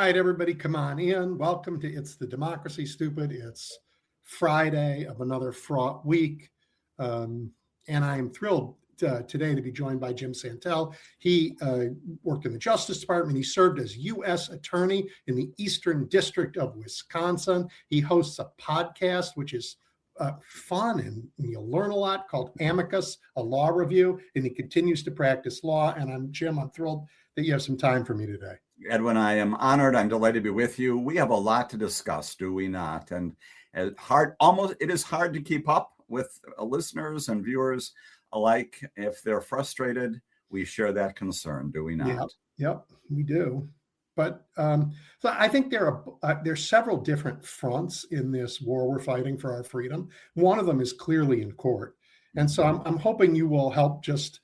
right, everybody, come on in. Welcome to It's the Democracy Stupid. It's Friday of another fraught week. And I am thrilled today to be joined by Jim Santelle. He worked in the Justice Department. He served as U.S. Attorney in the Eastern District of Wisconsin. He hosts a podcast, which is fun and you'll learn a lot, called Amicus, a law review, and he continues to practice law. And I'm thrilled that you have some time for me today. Edwin, I am honored. I'm delighted to be with you. We have a lot to discuss, do we not? And it is hard to keep up with listeners and viewers alike. If they're frustrated, we share that concern, do we not? Yep, we do. But so I think there's several different fronts in this war we're fighting for our freedom. One of them is clearly in court. And so I'm hoping you will help just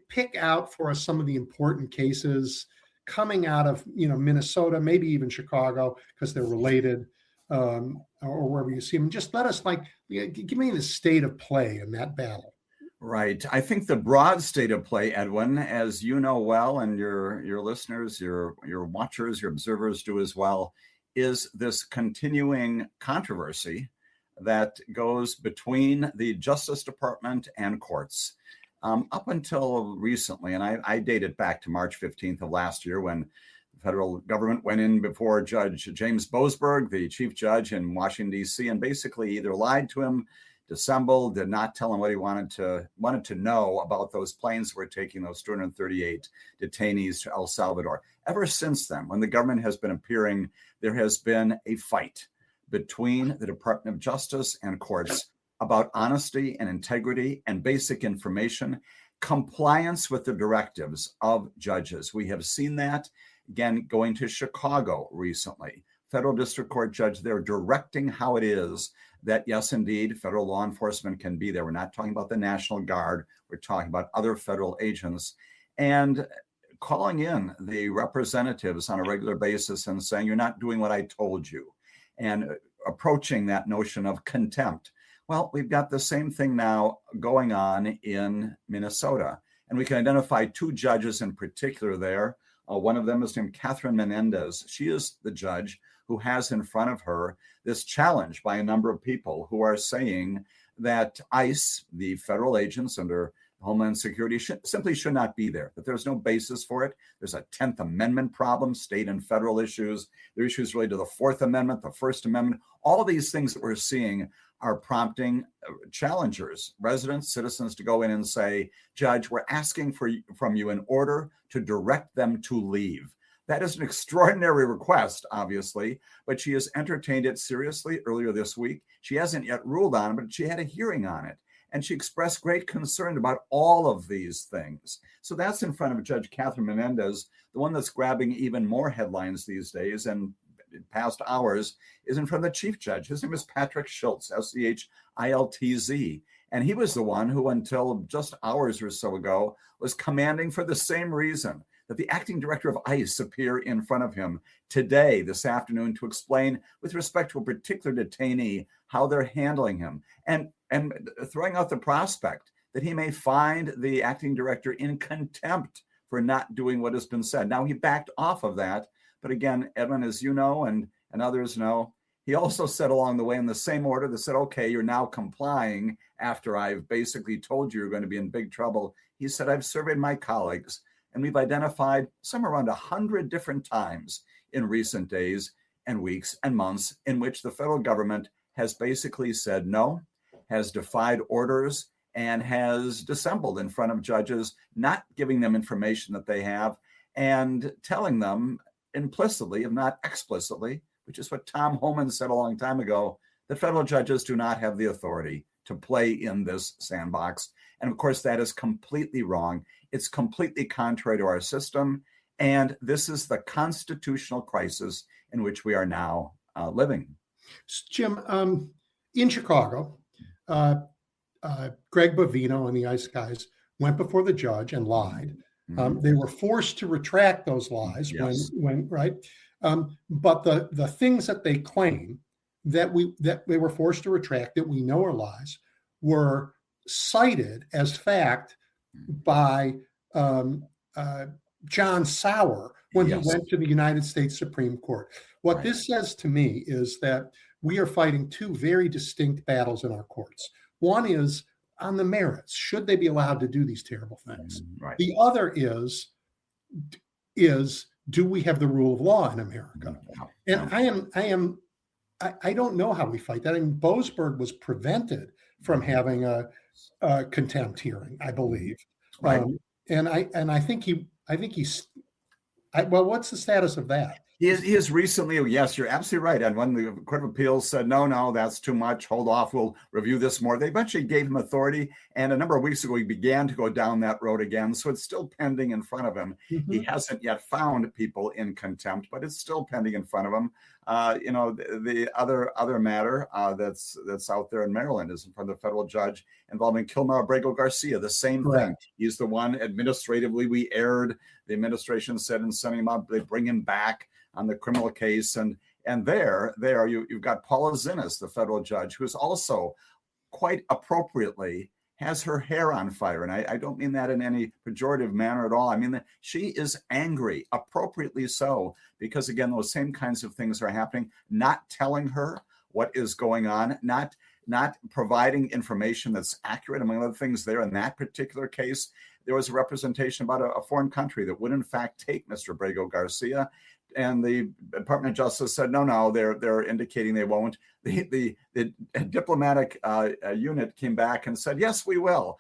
pick out for us some of the important cases coming out of Minnesota, maybe even Chicago, because they're related, or wherever you see them. Just let us give me the state of play in that battle. Right. I think the broad state of play, Edwin, as you know well, and your listeners, your watchers, your observers do as well, is this continuing controversy that goes between the Justice Department and courts. Up until recently, and I date it back to March 15th of last year when the federal government went in before Judge James Boasberg, the chief judge in Washington, D.C., and basically either lied to him, dissembled, did not tell him what he wanted to know about those planes that were taking those 238 detainees to El Salvador. Ever since then, when the government has been appearing, there has been a fight between the Department of Justice and courts about honesty and integrity and basic information, compliance with the directives of judges. We have seen that, again, going to Chicago recently. Federal district court judge there directing how it is that, yes, indeed, federal law enforcement can be there. We're not talking about the National Guard. We're talking about other federal agents. And calling in the representatives on a regular basis and saying, you're not doing what I told you, and approaching that notion of contempt. Well, we've got the same thing now going on in Minnesota, and we can identify two judges in particular there. One of them is named Catherine Menendez. She is the judge who has in front of her this challenge by a number of people who are saying that ICE, the federal agents under Homeland Security, simply should not be there, that there's no basis for it. There's a 10th Amendment problem, state and federal issues. There are issues related to the Fourth Amendment, the First Amendment. All these things that we're seeing are prompting challengers, residents, citizens to go in and say, Judge, we're asking from you an order to direct them to leave. That is an extraordinary request, obviously, but she has entertained it seriously earlier this week. She hasn't yet ruled on it, but she had a hearing on it. And she expressed great concern about all of these things. So that's in front of Judge Catherine Menendez. The one that's grabbing even more headlines these days and past hours is in front of the chief judge. His name is Patrick Schultz, Schiltz. And he was the one who, until just hours or so ago, was commanding for the same reason that the acting director of ICE appear in front of him today, this afternoon, to explain with respect to a particular detainee how they're handling him, and throwing out the prospect that he may find the acting director in contempt for not doing what has been said. Now, he backed off of that. But again, Edwin, as you know, and others know, he also said along the way in the same order that said, okay, you're now complying after I've basically told you you're going to be in big trouble. He said, I've surveyed my colleagues, and we've identified somewhere around 100 different times in recent days and weeks and months in which the federal government has basically said no, has defied orders, and has dissembled in front of judges, not giving them information that they have and telling them implicitly, if not explicitly, which is what Tom Homan said a long time ago, that federal judges do not have the authority to play in this sandbox. And of course, that is completely wrong. It's completely contrary to our system. And this is the constitutional crisis in which we are now living. Jim, in Chicago, Greg Bovino and the ICE guys went before the judge and lied. They were forced to retract those lies when right. But the things that they claim that they were forced to retract that we know are lies were cited as fact by John Sauer, when he Yes. went to the United States Supreme Court. What Right. this says to me is that we are fighting two very distinct battles in our courts. One is on the merits. Should they be allowed to do these terrible things? Right. The other is do we have the rule of law in America? Yeah. And I don't know how we fight that. I mean, Boasberg was prevented from having a contempt hearing, I believe. Right. And I think he's well, what's the status of that? He is recently, yes, you're absolutely right. And when the Court of Appeals said, no, that's too much, hold off, we'll review this more, they eventually gave him authority. And a number of weeks ago, he began to go down that road again. So it's still pending in front of him. Mm-hmm. He hasn't yet found people in contempt, but it's still pending in front of him. The other matter that's out there in Maryland is in front of the federal judge involving Kilmer Abrego Garcia. The same thing. He's the one administratively we erred. The administration said in sending him out, they bring him back on the criminal case. And there you've got Paula Zinnes, the federal judge, who is also quite appropriately has her hair on fire. And I don't mean that in any pejorative manner at all. I mean that she is angry, appropriately so, because again, those same kinds of things are happening, not telling her what is going on, not providing information that's accurate. Among other things there in that particular case, there was a representation about a foreign country that would in fact take Mr. Abrego Garcia. And the Department of Justice said, no, they're indicating they won't. The diplomatic unit came back and said, yes, we will.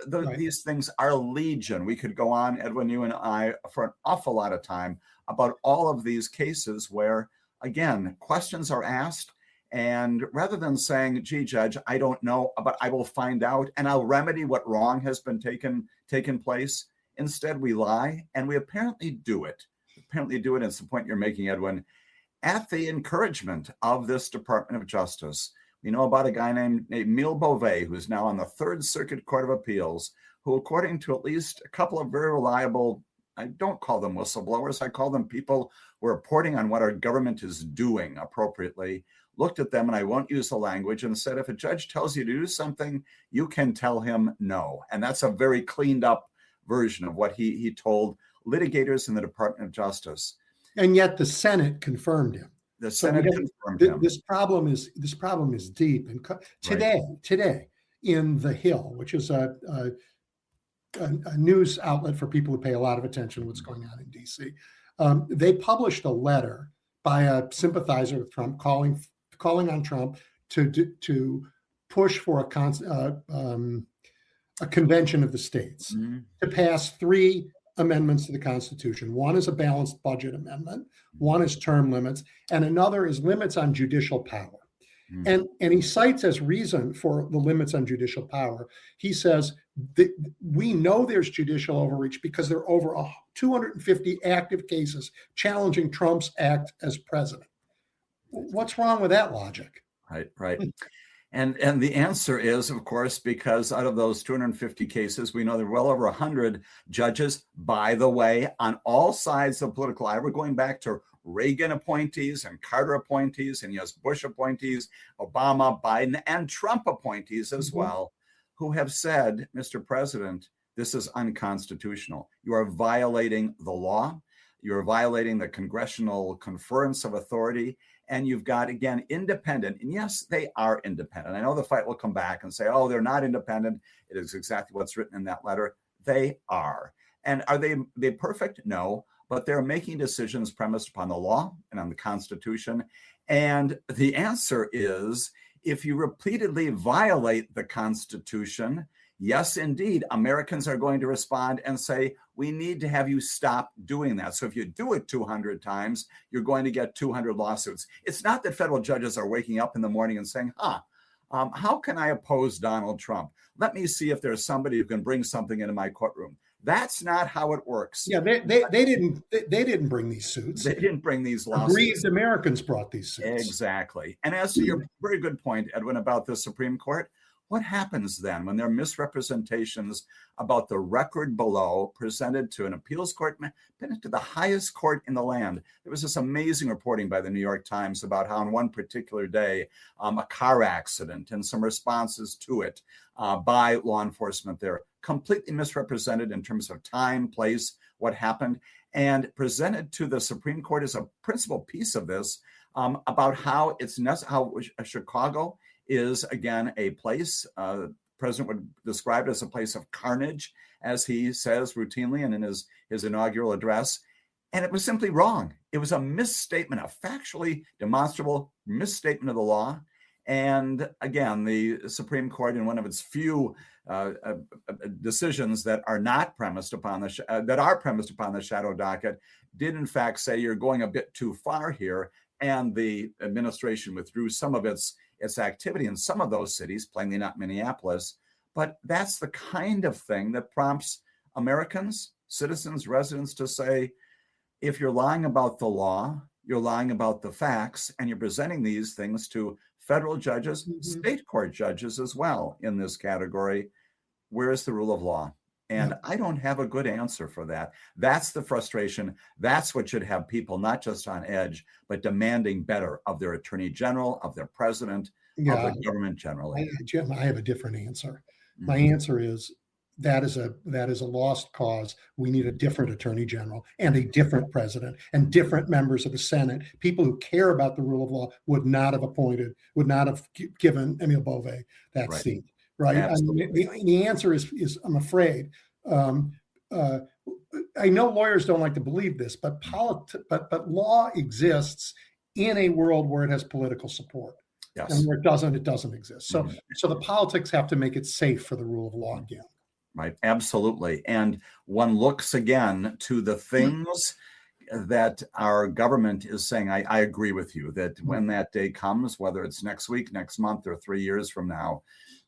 These things are legion. We could go on, Edwin, you and I, for an awful lot of time about all of these cases where, again, questions are asked. And rather than saying, gee, Judge, I don't know, but I will find out and I'll remedy what wrong has been taken place, instead we lie, and we apparently do it. And it's the point you're making, Edwin, at the encouragement of this Department of Justice. We know about a guy named Emile Beauvais, who's now on the Third Circuit Court of Appeals, who, according to at least a couple of very reliable, I don't call them whistleblowers, I call them people who are reporting on what our government is doing appropriately, looked at them, and I won't use the language, and said, if a judge tells you to do something, you can tell him no. And that's a very cleaned up version of what he told litigators in the Department of Justice. And yet the Senate confirmed him. The Senate confirmed him. This problem is deep. And today in The Hill, which is a news outlet for people who pay a lot of attention to what's going on in D.C., they published a letter by a sympathizer with Trump calling on Trump to push for a convention of the states to pass 3 amendments to the Constitution. One is a balanced budget amendment, one is term limits, and another is limits on judicial power. And he cites as reason for the limits on judicial power, he says that we know there's judicial overreach because there are over 250 active cases challenging Trump's act as president. What's wrong with that logic? Right. And the answer is, of course, because out of those 250 cases, we know there are well over 100 judges, by the way, on all sides of the political aisle. We're going back to Reagan appointees and Carter appointees and yes, Bush appointees, Obama, Biden, and Trump appointees as well, who have said, Mr. President, this is unconstitutional. You are violating the law. You're violating the congressional conference of authority. And you've got, again, independent. And yes, they are independent. I know the fight will come back and say, oh, they're not independent. It is exactly what's written in that letter. They are. And are they perfect? No. But they're making decisions premised upon the law and on the Constitution. And the answer is, if you repeatedly violate the Constitution, yes, indeed, Americans are going to respond and say, we need to have you stop doing that. So if you do it 200 times, you're going to get 200 lawsuits. It's not that federal judges are waking up in the morning and saying, how can I oppose Donald Trump? Let me see if there's somebody who can bring something into my courtroom. That's not how it works. Yeah, they didn't bring these suits. They didn't bring these lawsuits. Aggrieved Americans brought these suits. Exactly. And as to your very good point, Edwin, about the Supreme Court, what happens then when there are misrepresentations about the record below presented to an appeals court, to the highest court in the land? There was this amazing reporting by the New York Times about how on one particular day, a car accident and some responses to it by law enforcement there completely misrepresented in terms of time, place, what happened, and presented to the Supreme Court as a principal piece of this about how how Chicago is, again, a place, the president would describe it as a place of carnage, as he says routinely and in his inaugural address. And it was simply wrong. It was a misstatement, a factually demonstrable misstatement of the law. And again, the Supreme Court, in one of its few decisions that are not premised upon the shadow docket, did in fact say you're going a bit too far here. And the administration withdrew some of its activity in some of those cities, plainly not Minneapolis. But that's the kind of thing that prompts Americans, citizens, residents to say, if you're lying about the law, you're lying about the facts, and you're presenting these things to federal judges, state court judges as well in this category, where is the rule of law? And I don't have a good answer for that. That's the frustration. That's what should have people not just on edge, but demanding better of their attorney general, of their president, of the government generally. Jim, I have a different answer. My answer is that is a lost cause. We need a different attorney general and a different president and different members of the Senate. People who care about the rule of law would not have given Emile Beauvais that seat. Right. I mean, the answer is I'm afraid. I know lawyers don't like to believe this, but law exists in a world where it has political support. Yes. And where it doesn't exist. So the politics have to make it safe for the rule of law again. Right. Absolutely. And one looks again to the things that our government is saying. I agree with you that when that day comes, whether it's next week, next month, or 3 years from now,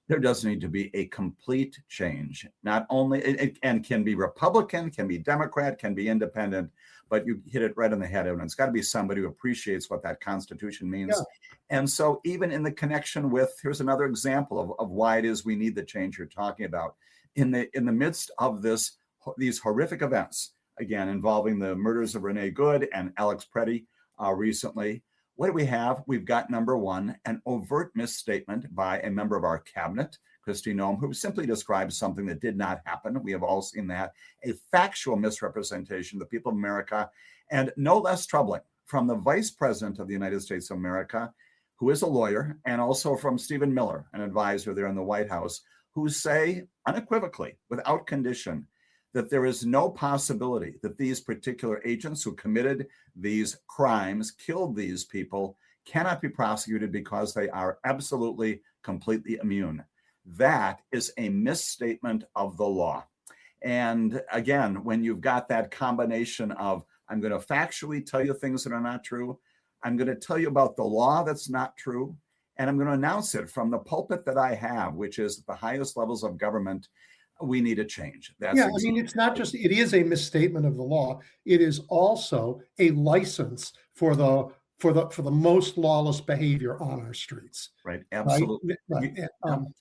there does need to be a complete change. Not only, and can be Republican, can be Democrat, can be independent, but you hit it right on the head. And it's got to be somebody who appreciates what that Constitution means. Yeah. And so even in the connection with, here's another example of why it is we need the change you're talking about. In the midst of these horrific events, again, involving the murders of Renee Good and Alex Preddy recently, what do we have? We've got, number one, an overt misstatement by a member of our cabinet, Kristi Noem, who simply describes something that did not happen. We have all seen that. A factual misrepresentation of the people of America, and no less troubling, from the Vice President of the United States of America, who is a lawyer, and also from Stephen Miller, an advisor there in the White House, who say unequivocally, without condition, that there is no possibility that these particular agents who committed these crimes, killed these people, cannot be prosecuted because they are absolutely, completely immune. That is a misstatement of the law. And again, when you've got that combination of, I'm going to factually tell you things that are not true, I'm going to tell you about the law that's not true, and I'm going to announce it from the pulpit that I have, which is the highest levels of government, we need a change. It's not just, it is a misstatement of the law. It is also a license for the most lawless behavior on our streets. Right. Absolutely. Right.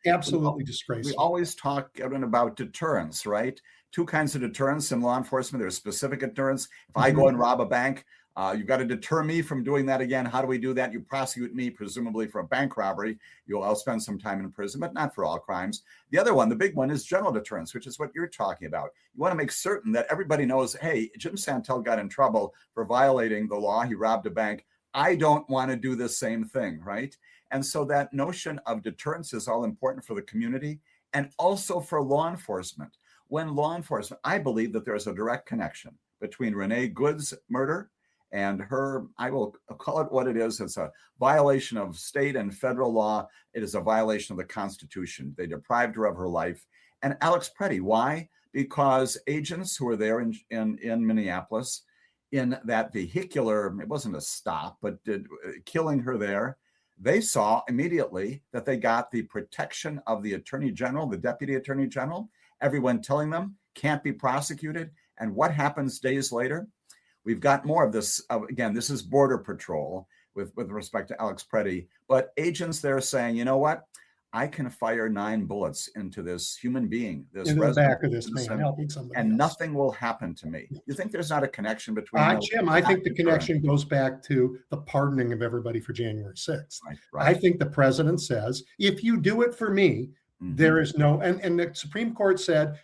Absolutely disgraceful. We always talk, Edwin, about deterrence, right? Two kinds of deterrence in law enforcement. There's specific deterrence. If I go and rob a bank, you've got to deter me from doing that again. How do we do that? You prosecute me, presumably for a bank robbery. I'll spend some time in prison, but not for all crimes. The other one, the big one, is general deterrence, which is what you're talking about. You want to make certain that everybody knows, hey, Jim Santelle got in trouble for violating the law. He robbed a bank. I don't want to do the same thing, right? And so that notion of deterrence is all important for the community and also for law enforcement. When law enforcement, I believe that there's a direct connection between Renee Good's murder and her, I will call it what it is. It's a violation of state and federal law. It is a violation of the Constitution. They deprived her of her life. And Alex Preddy, why? Because agents who were there in Minneapolis, in that vehicular, it wasn't a stop, but killing her there, they saw immediately that they got the protection of the Attorney General, the Deputy Attorney General, everyone telling them can't be prosecuted. And what happens days later? We've got more of this. Again, this is Border Patrol with respect to Alex Preddy, but agents there saying, you know what? I can fire 9 bullets into this human being, this in the back of this man, helping somebody and else. Nothing will happen to me. You think there's not a connection between Jim, I think the connection goes back to the pardoning of everybody for January 6th. Right. I think the president says, if you do it for me, There is no, and the Supreme Court said,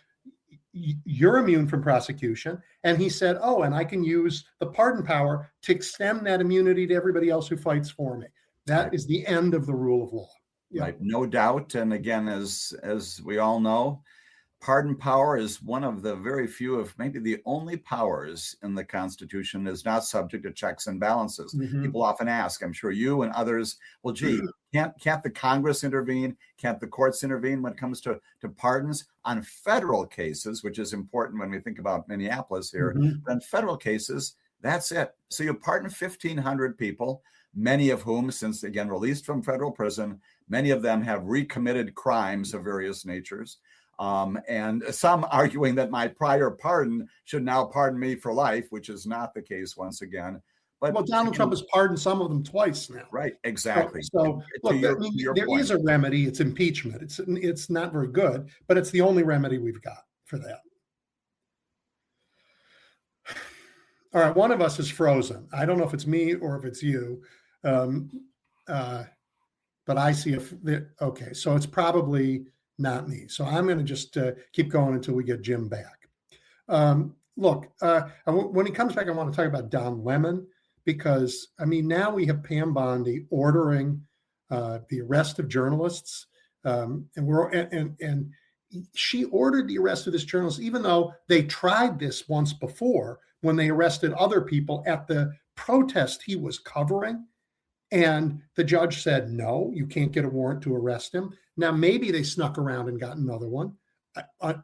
you're immune from prosecution. And he said, oh, and I can use the pardon power to extend that immunity to everybody else who fights for me. That is the end of the rule of law. Yeah. Right, no doubt. And again, as we all know, pardon power is one of the very few, if maybe the only powers in the Constitution is not subject to checks and balances. People often ask, I'm sure you and others, well, gee, can't the Congress intervene? Can't the courts intervene when it comes to pardons on federal cases, which is important when we think about Minneapolis here. But on federal cases, that's it. So you pardon 1,500 people, many of whom, since again released from federal prison, many of them have recommitted crimes of various natures. And some arguing that my prior pardon should now pardon me for life, which is not the case once again. But well, Donald Trump has pardoned some of them twice now. Right, exactly. So look, there is a remedy. It's impeachment. It's not very good, but it's the only remedy we've got for that. All right, one of us is frozen. I don't know if it's me or if it's you, but I see okay, so it's probably not me. So I'm going to just keep going until we get Jim back. Look, when he comes back, I want to talk about Don Lemon, because, I mean, now we have Pam Bondi ordering the arrest of journalists. And she ordered the arrest of this journalist, even though they tried this once before when they arrested other people at the protest he was covering. And the judge said, no, you can't get a warrant to arrest him. Now, maybe they snuck around and got another one.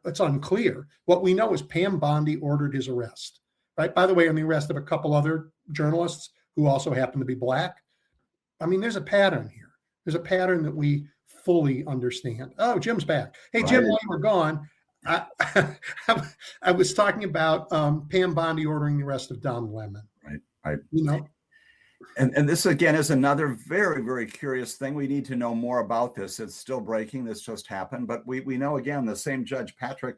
It's unclear. What we know is Pam Bondi ordered his arrest, right? By the way, on the arrest of a couple other journalists who also happen to be Black. I mean, there's a pattern here. There's a pattern that we fully understand. Oh, Jim's back. Hey, Jim, while you were gone, I was talking about Pam Bondi ordering the arrest of Don Lemon. Right. You know, And this, again, is another very, very curious thing. We need to know more about this. It's still breaking. This just happened. But we know, again, the same judge, Patrick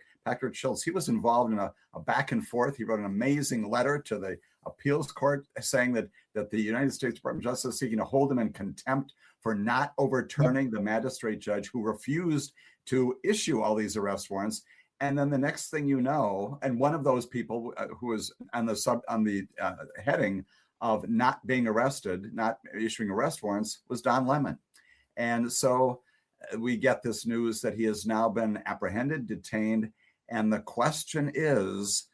Schultz, he was involved in a back and forth. He wrote an amazing letter to the appeals court saying that the United States Department of Justice is seeking to hold him in contempt for not overturning the magistrate judge who refused to issue all these arrest warrants. And then the next thing you know, and one of those people who was on the heading of not being arrested, not issuing arrest warrants, was Don Lemon. And so we get this news that he has now been apprehended, detained. And the question is,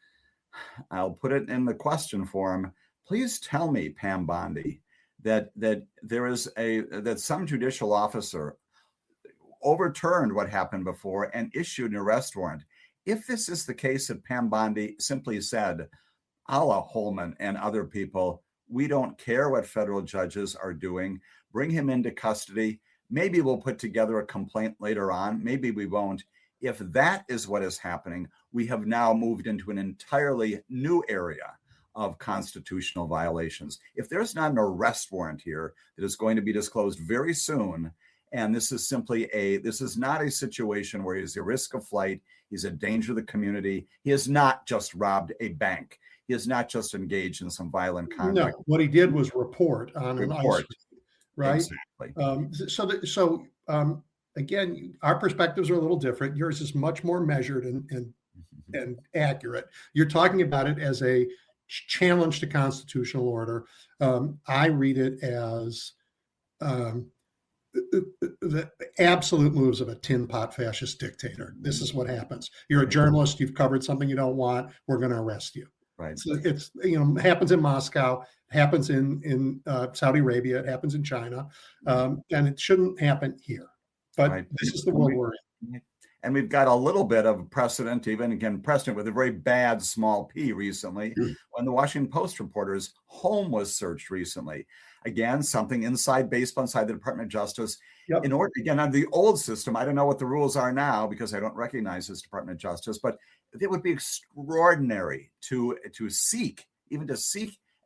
I'll put it in the question form, please tell me, Pam Bondi, that there is that some judicial officer overturned what happened before and issued an arrest warrant. If this is the case that Pam Bondi simply said, a la Holman and other people, we don't care what federal judges are doing, bring him into custody. Maybe we'll put together a complaint later on. Maybe we won't. If that is what is happening, we have now moved into an entirely new area of constitutional violations. If there's not an arrest warrant here that is going to be disclosed very soon, and this is not a situation where he's at risk of flight, he's a danger to the community. He has not just robbed a bank. He has not just engaged in some violent conduct. No, what he did was report on an ICE, right? Exactly. So again, our perspectives are a little different. Yours is much more measured and accurate. You're talking about it as a challenge to constitutional order. I read it as the absolute moves of a tin pot fascist dictator. This is what happens. You're a journalist. You've covered something you don't want. We're going to arrest you. Right. So it's happens in Moscow, happens in Saudi Arabia, it happens in China, and it shouldn't happen here. But this is the world we're in. And we've got a little bit of precedent, precedent with a very bad small p recently, when the Washington Post reporter's home was searched recently. Again, something inside baseball, inside the Department of Justice. Yep. In order, again, under the old system, I don't know what the rules are now because I don't recognize this Department of Justice, but it would be extraordinary to seek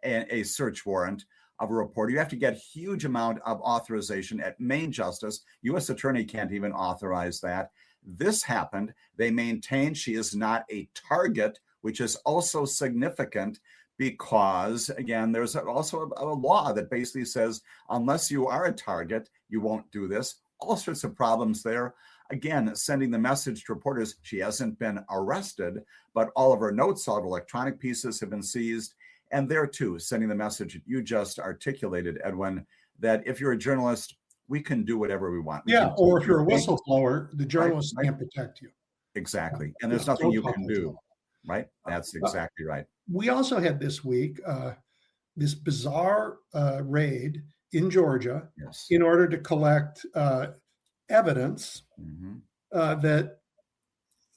a search warrant of a reporter. You have to get a huge amount of authorization at Maine Justice. U.S. Attorney can't even authorize that. This happened. They maintain she is not a target, which is also significant because, again, there's also a law that basically says unless you are a target, you won't do this. All sorts of problems there. again, sending the message to reporters. She hasn't been arrested, but all of her notes, all of her electronic pieces have been seized. And there too, sending the message you just articulated, Edwin, that if you're a journalist, we can do whatever we want. Yeah, or if you're a whistleblower, the journalist right. can't protect you. Exactly. And there's nothing you can do, right? That's exactly right. We also had this week this bizarre raid in Georgia in order to collect evidence that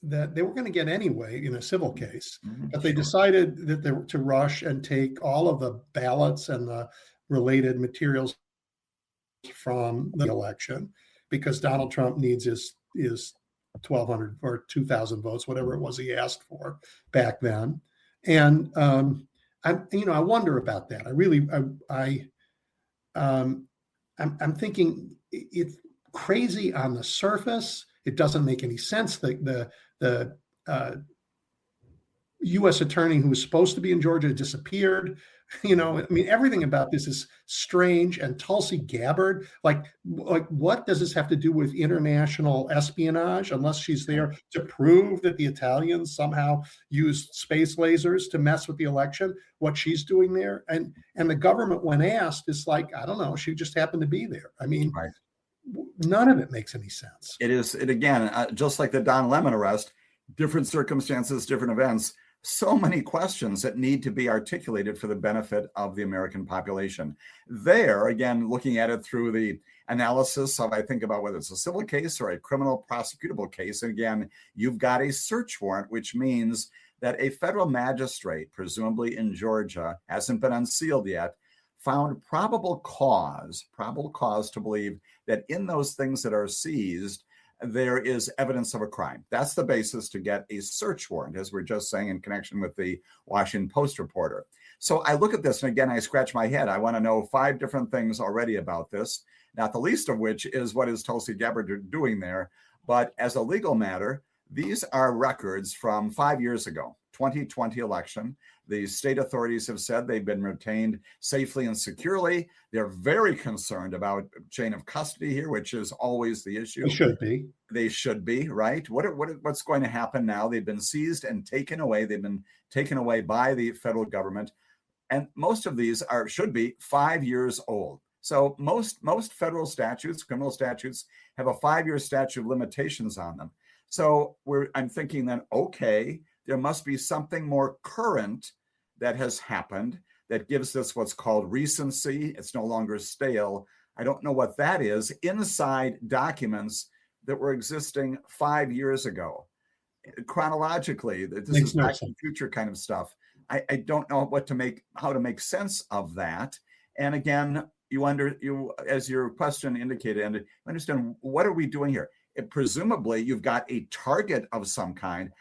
they were going to get anyway in a civil case, but they decided that they were to rush and take all of the ballots and the related materials from the election because Donald Trump needs his 1,200 or 2,000 votes, whatever it was he asked for back then. And I wonder about that. I'm thinking it's crazy on the surface. It doesn't make any sense. The U.S. attorney who was supposed to be in Georgia disappeared. Everything about this is strange. And Tulsi Gabbard, like what does this have to do with international espionage unless she's there to prove that the Italians somehow used space lasers to mess with the election? What she's doing there, and the government, when asked, is like, I don't know, she just happened to be there. None of it makes any sense. It again, just like the Don Lemon arrest, different circumstances, different events. So many questions that need to be articulated for the benefit of the American population. There, again, looking at it through the analysis of, I think about whether it's a civil case or a criminal prosecutable case. And again, you've got a search warrant, which means that a federal magistrate, presumably in Georgia, hasn't been unsealed yet, found probable cause to believe that in those things that are seized, there is evidence of a crime. That's the basis to get a search warrant, as we're just saying in connection with the Washington Post reporter. So I look at this, and again, I scratch my head. I want to know 5 different things already about this, not the least of which is what is Tulsi Gabbard doing there. But as a legal matter, these are records from 5 years ago, 2020 election. The state authorities have said they've been retained safely and securely. They're very concerned about chain of custody here, which is always the issue. They should be, right? What's going to happen now? They've been seized and taken away. They've been taken away by the federal government. And most of these should be 5 years old. So most federal statutes, criminal statutes, have a 5-year statute of limitations on them. So I'm thinking then, okay, there must be something more current that has happened that gives this what's called recency. It's no longer stale. I don't know what that is. Inside documents that were existing 5 years ago. Chronologically, this is back to the future kind of stuff. I don't know how to make sense of that. And again, as your question indicated, and understand, what are we doing here? Presumably, you've got a target of some kind.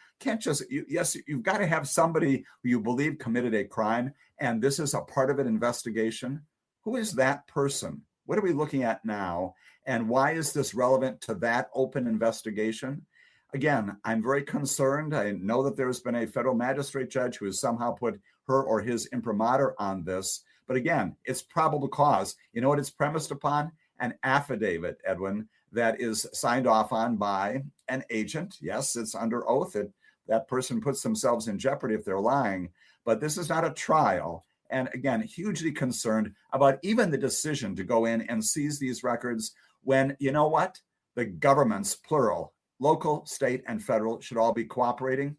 You've got to have somebody who you believe committed a crime, and this is a part of an investigation. Who is that person? What are we looking at now? And why is this relevant to that open investigation? Again, I'm very concerned. I know that there's been a federal magistrate judge who has somehow put her or his imprimatur on this. But again, it's probable cause. You know what it's premised upon? An affidavit, Edwin, that is signed off on by an agent. Yes, it's under oath. That person puts themselves in jeopardy if they're lying. But this is not a trial. And again, hugely concerned about even the decision to go in and seize these records when, you know what? The governments, plural, local, state, and federal, should all be cooperating.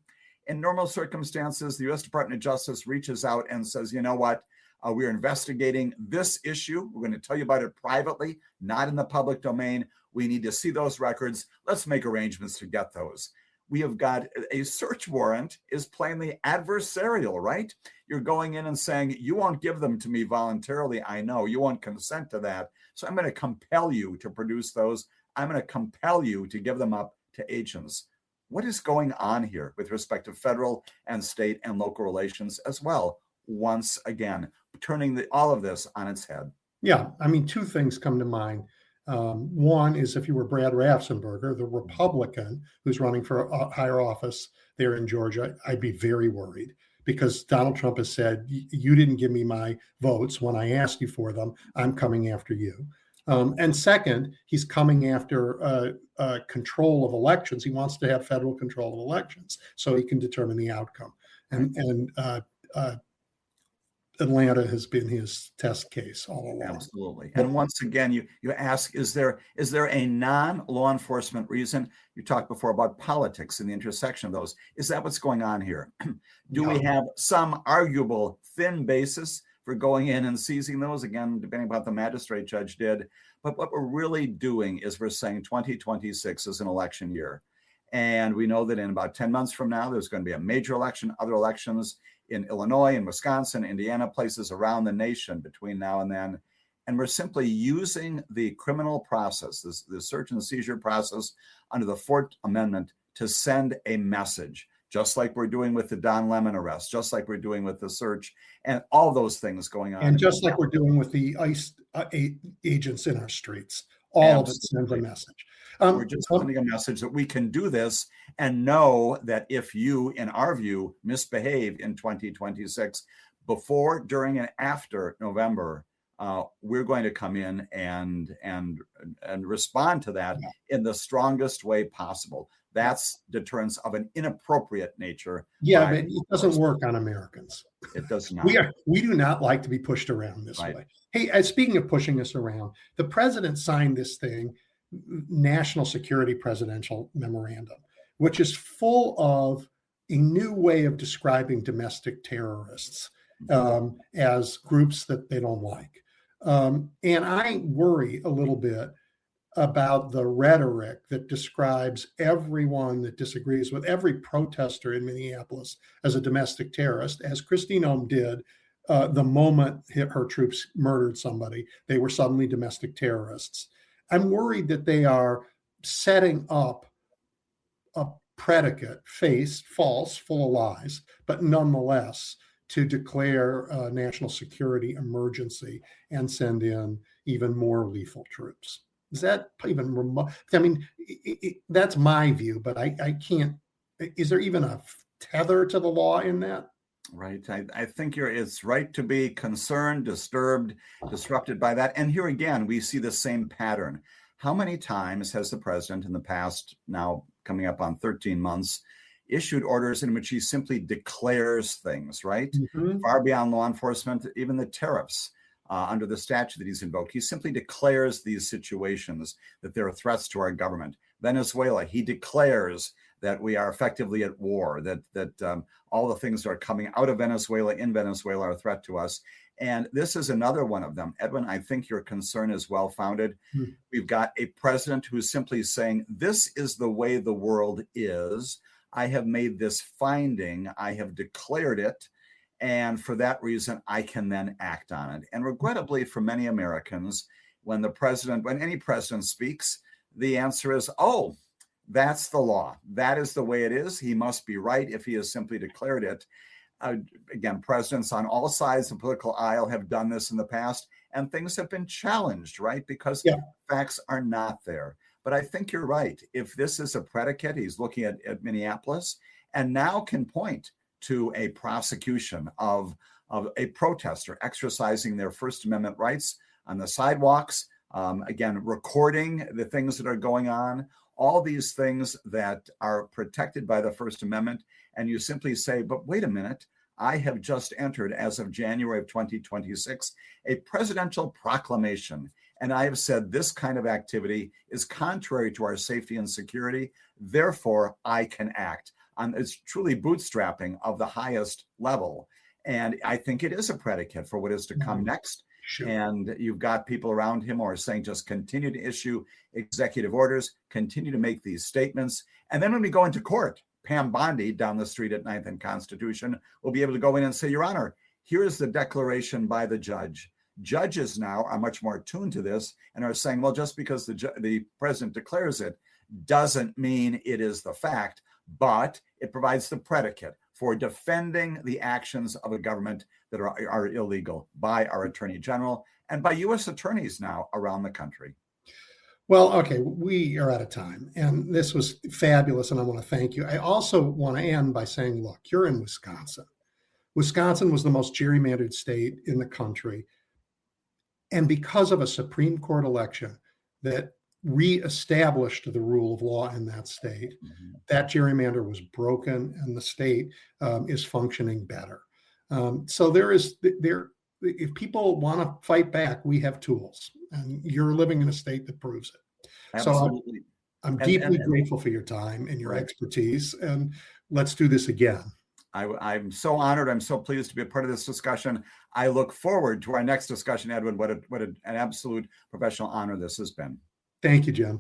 In normal circumstances, the U.S. Department of Justice reaches out and says, you know what? We're investigating this issue. We're going to tell you about it privately, not in the public domain. We need to see those records. Let's make arrangements to get those. We have got a search warrant is plainly adversarial, right? You're going in and saying, you won't give them to me voluntarily. I know you won't consent to that. So I'm going to compel you to produce those. I'm going to compel you to give them up to agents. What is going on here with respect to federal and state and local relations as well? Once again, turning all of this on its head. Yeah, I mean, 2 things come to mind. One is if you were Brad Raffensperger, the Republican who's running for a higher office there in Georgia, I'd be very worried because Donald Trump has said, you didn't give me my votes when I asked you for them. I'm coming after you. And second, he's coming after control of elections. He wants to have federal control of elections so he can determine the outcome. And Atlanta has been his test case all along. Absolutely. And once again, you ask, is there a non-law enforcement reason? You talked before about politics and the intersection of those. Is that what's going on here? Do we have some arguable thin basis for going in and seizing those? Again, depending on what the magistrate judge did. But what we're really doing is we're saying 2026 is an election year. And we know that in about 10 months from now, there's going to be a major election, other elections in Illinois and Wisconsin, Indiana, places around the nation between now and then. And we're simply using the criminal process, the search and seizure process under the Fourth Amendment to send a message, just like we're doing with the Don Lemon arrest, just like we're doing with the search and all those things going on. And just like we're doing with the ICE agents in our streets, all of it sends a message. We're just sending a message that we can do this and know that if you, in our view, misbehave in 2026, before, during, and after November, we're going to come in and respond to that in the strongest way possible. That's deterrence of an inappropriate nature. Yeah, but it doesn't work on Americans. It does not. We do not like to be pushed around this way. Hey, speaking of pushing us around, the president signed this thing, National Security Presidential Memorandum, which is full of a new way of describing domestic terrorists as groups that they don't like. And I worry a little bit about the rhetoric that describes everyone that disagrees with every protester in Minneapolis as a domestic terrorist, as Christine Ohm did the moment her troops murdered somebody. They were suddenly domestic terrorists. I'm worried that they are setting up a predicate, false, full of lies, but nonetheless to declare a national security emergency and send in even more lethal troops. Is that even remote? I mean, that's my view, but I can't. Is there even a tether to the law in that? Right. I think it's right to be concerned, disturbed, disrupted by that. And here again, we see the same pattern. How many times has the president in the past, now coming up on 13 months, issued orders in which he simply declares things, right? Mm-hmm. Far beyond law enforcement, even the tariffs under the statute that he's invoked. He simply declares these situations that there are threats to our government. Venezuela, he declares that we are effectively at war, that all the things that are coming out of Venezuela, in Venezuela, are a threat to us. And this is another one of them. Edwin, I think your concern is well-founded. Mm-hmm. We've got a president who's simply saying, this is the way the world is. I have made this finding. I have declared it. And for that reason, I can then act on it. And regrettably, for many Americans, when any president speaks, the answer is, oh, that's the law. That is the way it is. He must be right if he has simply declared it. Again, presidents on all sides of the political aisle have done this in the past, and things have been challenged, right? Because facts are not there. But I think you're right. If this is a predicate, he's looking at Minneapolis and now can point to a prosecution of a protester exercising their First Amendment rights on the sidewalks, again, recording the things that are going on, all these things that are protected by the First Amendment. And you simply say, but wait a minute, I have just entered, as of January of 2026, a presidential proclamation. And I have said this kind of activity is contrary to our safety and security. Therefore, I can act. It's truly bootstrapping of the highest level. And I think it is a predicate for what is to come next. Sure. And you've got people around him who are saying, just continue to issue executive orders, continue to make these statements. And then when we go into court, Pam Bondi down the street at 9th and Constitution will be able to go in and say, Your Honor, here is the declaration by the judge. Judges now are much more attuned to this and are saying, well, just because the president declares it doesn't mean it is the fact, but it provides the predicate for defending the actions of a government that are illegal by our attorney general and by U.S. attorneys now around the country. Well, okay, we are out of time, and this was fabulous, and I want to thank you. I also want to end by saying, look, you're in Wisconsin. Wisconsin was the most gerrymandered state in the country. And because of a Supreme Court election that reestablished the rule of law in that state, that gerrymander was broken and the state is functioning better. So if people want to fight back, we have tools, and you're living in a state that proves it. Absolutely. So I'm deeply grateful for your time and your expertise, and let's do this again. I'm so honored. I'm so pleased to be a part of this discussion. I look forward to our next discussion, Edwin. What an absolute professional honor this has been. Thank you, Jim.